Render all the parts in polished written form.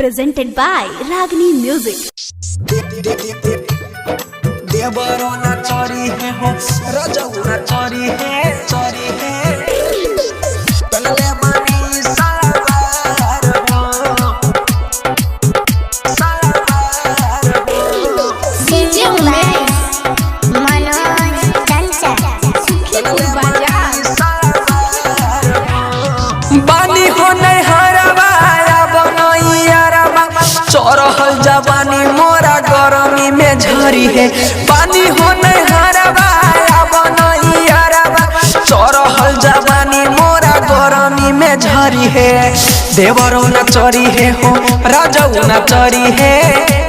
presented by Ragini Music. देवरो ना चोरी है हो रजऊ ना चोरी है पहले मानी सालवार हो डीजे उमेश मनोज चंचल सुखीपुर बाजार बानी हो नहीं हरवा बनैया रवा चोरहल जवानी मोरा गरमी में झरी है पानी हो नहीं हरवा बनैया रवा चोरहल जवानी मोरा गरमी में झरी है देवरो न चोरी है हो राजऊ न चोरी है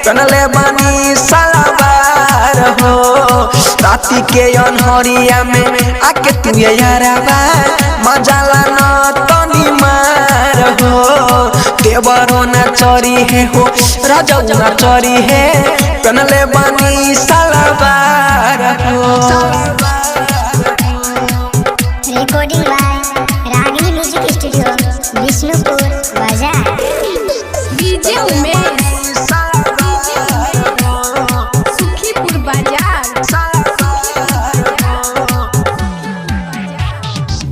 कनले बानी सलवार हो राती के अनहरिया में आके तू यारवा मजा लाना तनी मार हो देवरो न चोरी है हो राजऊ न चोरी है कनले बानी सलवार हो recording by Ragini music studio Vishnupur बाजार डीजे उमेश सुखीपुर बाजार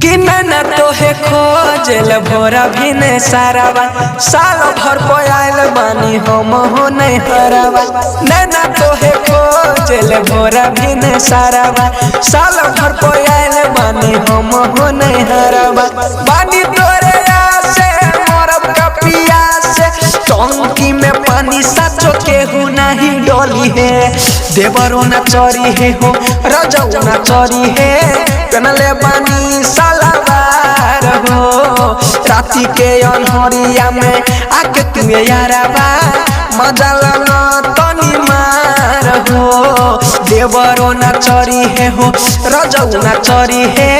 कि नैना तोहे खोजल भोरा भी ने सारावा साल भर पोयाल बानी हम हो नहीं हरावा नैना तोहे खोजल भोरा भी ने सारावा साल भर पोयाल बानी हम हो नहीं हरावा बानी तोरे आसे मोरब का पियासे टंकी में पानी साचो केहू नहीं डोली है देवरो न चोरी है हो रजऊ न चोरी है कनले बानी सलवार हो राती के अनहरिया में आके तू यारवा मजा लाना तनी मार हो देवरो न चोरी है हो रजऊ न चोरी है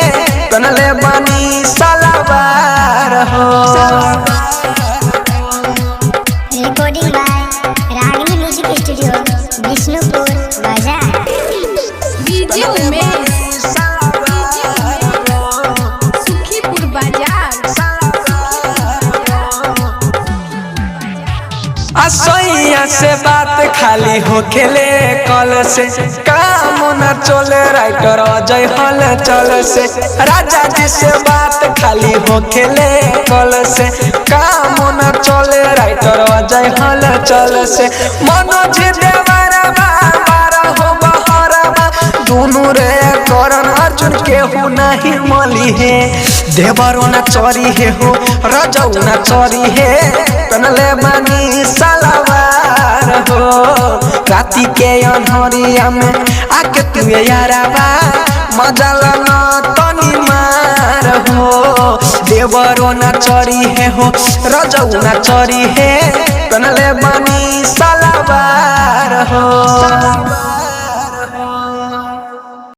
कनले बानी सलवार हो recording by Ragini music studio Vishnupur बाजार डीजे उमेश सुखीपुर बाजार असैया से बात खाली हो खेले कल से काम न चले राइटर अजय हल चल से राजा जी से बात खाली हो खेले कल से काम न चले राइटर अजय हल चल से मनोज देवरा बारा हो बहरवा दोनों रे करण अर्जुन केहू नहीं मली है देवरो न चोरी है हो रजऊ न चोरी है कनले बानी सलवार हो राती के अनहरिया में आके तू यारवा मजा लाना तनी मार हो देवरो न चोरी है हो रजऊ न चोरी है कनले बानी सलवार हो।